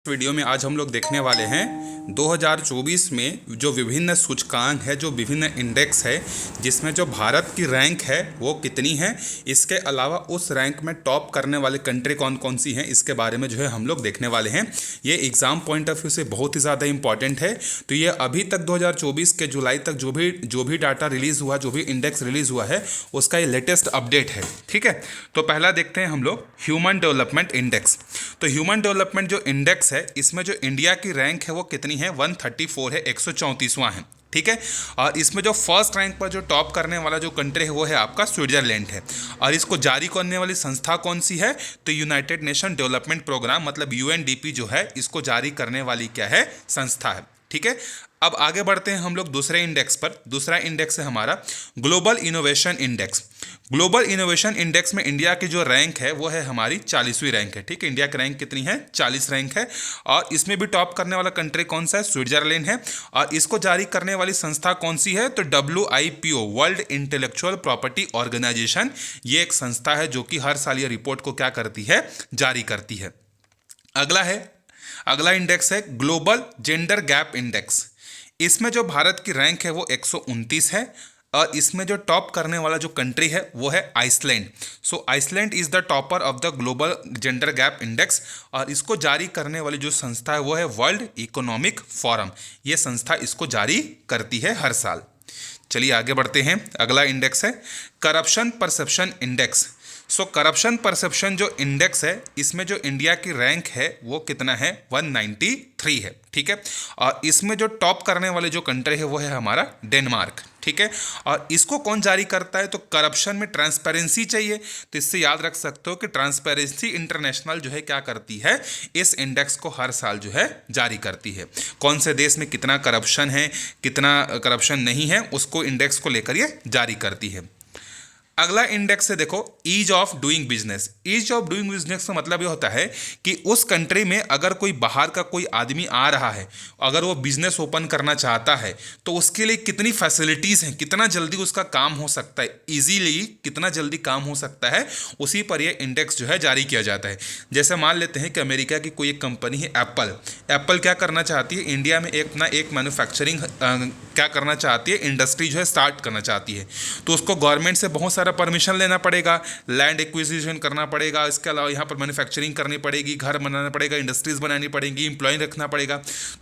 Video में आज हम लोग देखने वाले हैं 2024 में जो विभिन्न सूचकांक है, जो विभिन्न इंडेक्स है, जिसमें जो भारत की रैंक है वो कितनी है। इसके अलावा उस रैंक में टॉप करने वाले कंट्री कौन कौन सी हैं, इसके बारे में जो है हम लोग देखने वाले हैं। ये एग्ज़ाम पॉइंट ऑफ व्यू से बहुत ही ज़्यादा इंपॉर्टेंट है। तो ये अभी तक 2024 के जुलाई तक जो भी डाटा रिलीज़ हुआ, जो भी इंडेक्स रिलीज़ हुआ है, उसका ये लेटेस्ट अपडेट है। ठीक है, तो पहला देखते हैं हम लोग ह्यूमन डेवलपमेंट इंडेक्स। तो ह्यूमन डेवलपमेंट जो इंडेक्स है, इसमें जो इंडिया की रैंक है वो कितनी है, 134 है, 134वां है। ठीक है, और इसमें जो फर्स्ट रैंक पर जो टॉप करने वाला जो कंट्री है वो है आपका स्विट्जरलैंड है। और इसको जारी करने वाली संस्था कौन सी है, तो यूनाइटेड नेशन डेवलपमेंट प्रोग्राम मतलब यूएनडीपी जो है, इसको जारी करने वाली क्या है, संस्था है। ठीक है, अब आगे बढ़ते हैं हम लोग दूसरे इंडेक्स पर। दूसरा इंडेक्स है हमारा global innovation index. Global innovation index में इंडिया की जो रैंक है वो है हमारी 40वीं रैंक है। ठीक है, इंडिया की रैंक कितनी है, 40 रैंक है। और इसमें भी टॉप करने वाला कंट्री कौन सा है, स्विट्जरलैंड है। और इसको जारी करने वाली संस्था कौन सी है, तो WIPO World Intellectual Property Organization. ये एक संस्था है जो कि हर साल ये रिपोर्ट को क्या करती है, जारी करती है। अगला इंडेक्स है ग्लोबल जेंडर गैप इंडेक्स। इसमें जो भारत की रैंक है वो 129 है। और इसमें जो टॉप करने वाला जो कंट्री है वो है Iceland. So Iceland is the topper of the global gender gap index. और इसको जारी करने वाली जो संस्था है वो है वर्ल्ड इकोनॉमिक फोरम। ये संस्था इसको जारी करती है हर साल। चलिए आगे बढ़ते हैं। अगला इंडेक्स है करप्शन परसेप्शन इंडेक्स। सो करप्शन परसेप्शन जो इंडेक्स है, इसमें जो इंडिया की रैंक है वो कितना है, 193 है। ठीक है, और इसमें जो टॉप करने वाले जो कंट्री है वो है हमारा डेनमार्क। ठीक है, और इसको कौन जारी करता है, तो करप्शन में ट्रांसपेरेंसी चाहिए, तो इससे याद रख सकते हो कि ट्रांसपेरेंसी इंटरनेशनल जो है क्या करती है, इस इंडेक्स को हर साल जो है जारी करती है। कौन से देश में कितना करप्शन है, कितना करप्शन नहीं है, उसको इंडेक्स को लेकर ये जारी करती है। अगला इंडेक्स है देखो ease of doing business. Ease of doing business का मतलब ये होता है कि उस कंट्री में अगर कोई बाहर का कोई आदमी आ रहा है, अगर वो बिजनेस ओपन करना चाहता है, तो उसके लिए कितनी फैसिलिटीज़ हैं, कितना जल्दी उसका काम हो सकता है, इजीली कितना जल्दी काम हो सकता है, उसी पर ये इंडेक्स जो है जारी किया जाता है। जैसे मान लेते हैं कि अमेरिका की कोई एक कंपनी है एप्पल। एप्पल क्या करना चाहती है, इंडिया में एक मैन्युफैक्चरिंग क्या करना चाहती है, इंडस्ट्री जो है स्टार्ट करना चाहती है। तो उसको गवर्नमेंट से बहुत सारा परमिशन लेना पड़ेगा, लैंड एक्विजिशन करना पड़ेगा, इसके अलावा यहाँ पर मैन्युफैक्चरिंग करनी पड़ेगी, घर बनाना पड़ेगा, इंडस्ट्रीज बनानी पड़ेगी, एम्प्लॉय रखना पड़ेगा।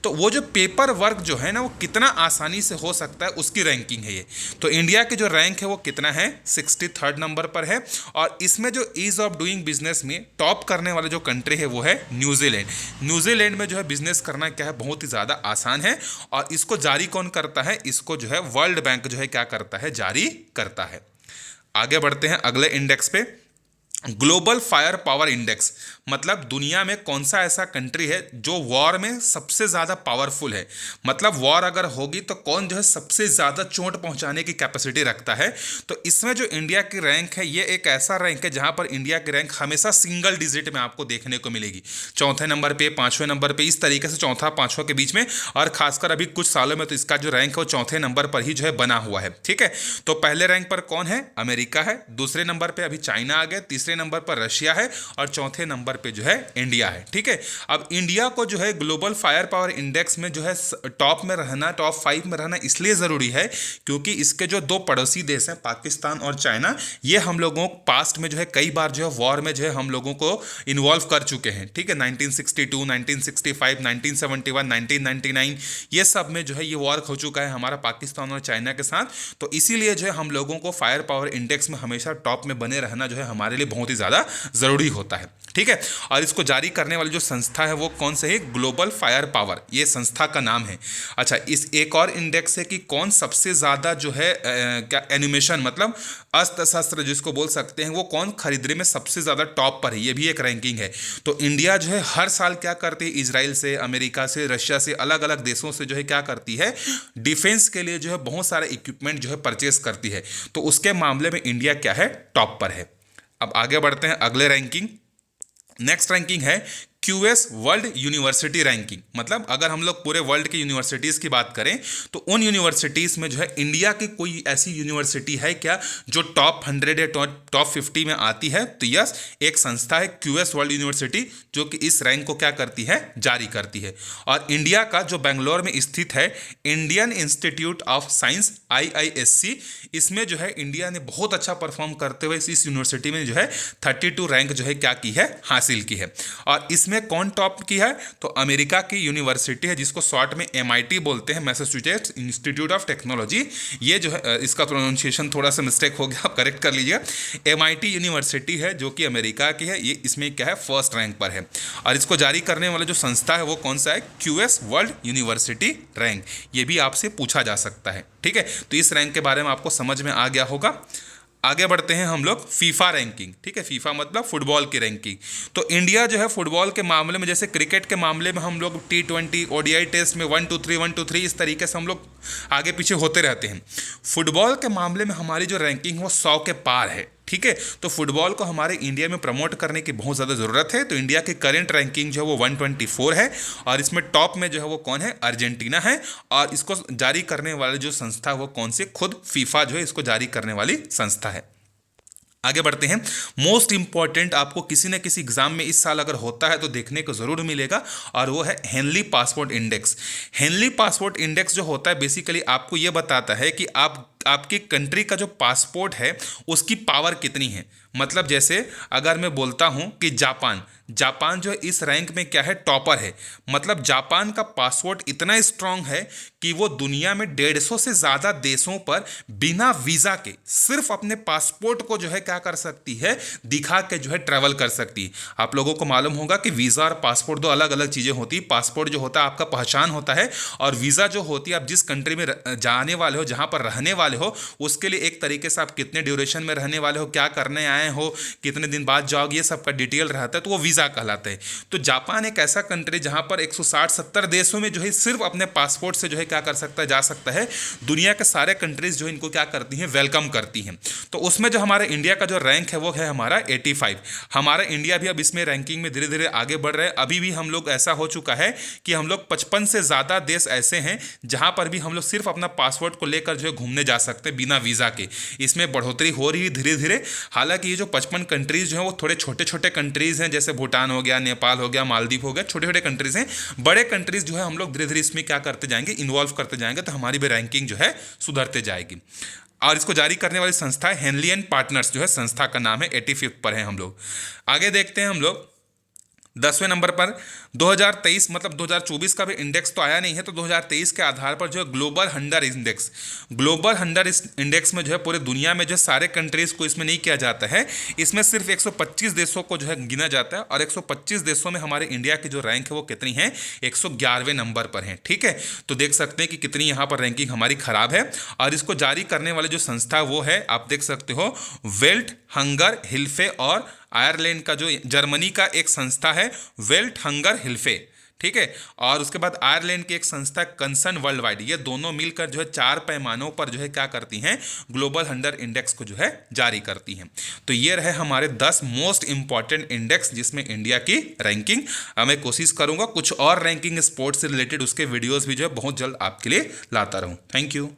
तो वो जो पेपर वर्क जो है ना, वो कितना आसानी से हो सकता है, उसकी रैंकिंग है ये। तो इंडिया की जो रैंक है वो कितना है, 63rd नंबर पर है। और इसमें जो ईज ऑफ डूइंग बिजनेस में टॉप करने वाला जो कंट्री है वो है न्यूजीलैंड। न्यूजीलैंड में जो है बिजनेस करना क्या है, बहुत ही ज़्यादा आसान है। और इसको जारी कौन करता है, इसको जो है वर्ल्ड बैंक जो है क्या करता है, जारी करता है। आगे बढ़ते हैं अगले इंडेक्स पे, ग्लोबल फायर पावर इंडेक्स। मतलब दुनिया में कौन सा ऐसा कंट्री है जो वॉर में सबसे ज़्यादा पावरफुल है, मतलब वॉर अगर होगी तो कौन जो है सबसे ज़्यादा चोट पहुंचाने की कैपेसिटी रखता है। तो इसमें जो इंडिया की रैंक है, ये एक ऐसा रैंक है जहां पर इंडिया की रैंक हमेशा सिंगल डिजिट में आपको देखने को मिलेगी, चौथे नंबर पे, पाँचवें नंबर पे, इस तरीके से चौथा पाँचवा के बीच में। और खासकर अभी कुछ सालों में तो इसका जो रैंक है वो चौथे नंबर पर ही जो है बना हुआ है। ठीक है, तो पहले रैंक पर कौन है, अमेरिका है, दूसरे नंबर पर अभी चाइना आ गया, तीसरे नंबर पर रशिया है, और चौथे नंबर पे जो है इंडिया है। ठीक है, अब इंडिया को जो है ग्लोबल फायर पावर इंडेक्स में जो है टॉप में रहना, टॉप 5 में रहना इसलिए ज़रूरी है क्योंकि इसके जो दो पड़ोसी देश हैं, पाकिस्तान और चाइना, ये हम लोगों पास्ट में जो है कई बार जो है वॉर में जो है हम लोगों को इन्वॉल्व कर चुके हैं। ठीक है, 1962, 1965, 1971, 1999, ये सब में जो है ये वॉर हो चुका है हमारा पाकिस्तान और चाइना के साथ। तो इसीलिए जो है हम लोगों को फायर पावर इंडेक्स में हमेशा टॉप में बने रहना जो है हमारे लिए बहुत ही ज़्यादा ज़रूरी होता है। ठीक है, और इसको जारी करने वाली जो संस्था है वो कौन से है, ग्लोबल फायर पावर, ये संस्था का नाम है। अच्छा, इस एक और इंडेक्स है कि कौन सबसे ज़्यादा जो है क्या एनिमेशन मतलब अस्त्र शस्त्र जिसको बोल सकते हैं, वो कौन खरीदने में सबसे ज़्यादा टॉप पर है, ये भी एक रैंकिंग है। तो इंडिया जो है हर साल क्या करती है, इजराइल से, अमेरिका से, रशिया से, अलग अलग देशों से जो है क्या करती है, डिफेंस के लिए जो है बहुत सारे इक्विपमेंट जो है परचेस करती है। तो उसके मामले में इंडिया क्या है, टॉप पर है। अब आगे बढ़ते हैं अगले रैंकिंग। नेक्स्ट रैंकिंग है QS वर्ल्ड यूनिवर्सिटी रैंकिंग। मतलब अगर हम लोग पूरे वर्ल्ड की यूनिवर्सिटीज़ की बात करें तो उन यूनिवर्सिटीज़ में जो है इंडिया की कोई ऐसी यूनिवर्सिटी है क्या जो टॉप 100 या टॉप 50 में आती है? तो यस, एक संस्था है QS वर्ल्ड यूनिवर्सिटी जो कि इस रैंक को क्या करती है, जारी करती है। और इंडिया का जो बेंगलोर में स्थित है Indian institute of science IISc, इसमें जो है इंडिया ने बहुत अच्छा परफॉर्म करते हुए इस यूनिवर्सिटी में जो है 32 रैंक जो है क्या की है, हासिल की है। और इसमें कौन टॉप की है? तो अमेरिका की यूनिवर्सिटी है जिसको शॉर्ट में MIT बोलते हैं, मैसाचुसेट्स इंस्टीट्यूट ऑफ टेक्नोलॉजी। ये जो है इसका प्रोनाउंसिएशन थोड़ा सा मिस्टेक हो गया, आप करेक्ट कर लीजिएगा। MIT यूनिवर्सिटी है जो कि अमेरिका की है, ये इसमें क्या है, फर्स्ट रैंक पर है। और इसको जारी करने वाला जो संस्था है वो कौन सा है? QS world university rank. ये भी आपसे पूछा जा सकता है, ठीक है। तो इस रैंक के बारे में आपको समझ में आ गया होगा। आगे बढ़ते हैं हम लोग फीफा रैंकिंग, ठीक है। फीफा मतलब फुटबॉल की रैंकिंग। तो इंडिया जो है फुटबॉल के मामले में, जैसे क्रिकेट के मामले में हम लोग T20 ODI टेस्ट में 1 2 3 1 2 3 इस तरीके से हम लोग आगे पीछे होते रहते हैं। फुटबॉल के मामले में हमारी जो रैंकिंग है वो 100 के पार है, ठीक है। तो फुटबॉल को हमारे इंडिया में प्रमोट करने की बहुत ज़्यादा ज़रूरत है। तो इंडिया की करंट रैंकिंग जो है वो 124 है और इसमें टॉप में जो है वो कौन है? अर्जेंटीना है। और इसको जारी करने वाली जो संस्था है वो कौन सी? खुद फीफा जो है इसको जारी करने वाली संस्था है। आगे बढ़ते हैं। मोस्ट इंपॉर्टेंट आपको किसी न किसी एग्जाम में इस साल अगर होता है तो देखने को जरूर मिलेगा, और वो है Henley passport index. Henley passport index जो होता है बेसिकली आपको ये बताता है कि आपकी कंट्री का जो पासपोर्ट है उसकी पावर कितनी है। मतलब जैसे अगर मैं बोलता हूं कि जापान जो है इस रैंक में क्या है, टॉपर है। मतलब जापान का पासपोर्ट इतना स्ट्रांग है कि वो दुनिया में 150 से ज़्यादा देशों पर बिना वीज़ा के सिर्फ अपने पासपोर्ट को जो है क्या कर सकती है, दिखा के जो है ट्रैवल कर सकती है। आप लोगों को मालूम होगा कि वीज़ा और पासपोर्ट दो अलग अलग चीज़ें होती है। पासपोर्ट जो होता है आपका पहचान होता है, और वीज़ा जो होती है आप जिस कंट्री में जाने वाले हो, जहाँ पर रहने वाले हो, उसके लिए एक तरीके से आप कितने ड्यूरेशन में रहने वाले हो, क्या करने आए हो, कितने दिन बाद जाओगे, ये सब का डिटेल रहता है, तो वो वीज़ा कहलाता है। तो जापान एक ऐसा कंट्री जहाँ पर 160-70 देशों में जो है सिर्फ अपने पासपोर्ट से जो है क्या कर सकता है, जा सकता है। दुनिया के सारे कंट्रीज जो इनको क्या करती हैं, वेलकम करती हैं। तो उसमें जो हमारे इंडिया का जो रैंक है वो है हमारा 85। हमारा इंडिया भी अब इसमें रैंकिंग में धीरे धीरे आगे बढ़ रहा है। अभी भी हम लोग ऐसा हो चुका है कि हम लोग 55 से ज़्यादा देश ऐसे हैं जहाँ पर भी हम लोग सिर्फ अपना पासपोर्ट को लेकर जो है घूमने जा सकते हैं बिना वीज़ा के। इसमें बढ़ोतरी हो रही है धीरे धीरे। हालांकि ये जो 55 कंट्रीज़ जो हैं वो थोड़े छोटे छोटे कंट्रीज़ हैं, जैसे भूटान हो गया, नेपाल हो गया, मालदीव हो गया, छोटे छोटे कंट्रीज़ हैं। बड़े कंट्रीज़ जो है हम लोग धीरे धीरे इसमें क्या करते जाएंगे, इन्वॉल्व करते जाएंगे, तो हमारी भी रैंकिंग जो है सुधरते जाएगी। और इसको जारी करने वाली संस्था है हेनली एंड पार्टनर्स, जो है संस्था का नाम है। 85 पर है हम लोग। आगे देखते हैं हम लोग 10वें नंबर पर 2023, मतलब 2024 का भी इंडेक्स तो आया नहीं है, तो 2023 के आधार पर जो है ग्लोबल हंगर इंडेक्स में जो है पूरे दुनिया में जो सारे कंट्रीज़ को इसमें नहीं किया जाता है। इसमें सिर्फ 125 देशों को जो है गिना जाता है, और 125 देशों में हमारे इंडिया की जो रैंक है वो कितनी है, 111वें नंबर पर है, ठीक है। तो देख सकते हैं कि कितनी यहाँ पर रैंकिंग हमारी खराब है। और इसको जारी करने वाले जो संस्था वो है, आप देख सकते हो, वेल्ट हंगर हिल्फे, और आयरलैंड का जो जर्मनी का एक संस्था है वेल्ट हंगर हिल्फे, ठीक है। और उसके बाद आयरलैंड की एक संस्था कंसर्न वर्ल्ड वाइड। ये दोनों मिलकर जो है 4 पैमानों पर जो है क्या करती हैं, ग्लोबल हंगर इंडेक्स को जो है जारी करती हैं। तो ये रहे हमारे 10 मोस्ट इंपॉर्टेंट इंडेक्स जिसमें इंडिया की रैंकिंग। मैं कोशिश करूंगा कुछ और रैंकिंग स्पोर्ट्स से रिलेटेड उसके वीडियोस भी जो है बहुत जल्द आपके लिए लाता रहूं। Thank you.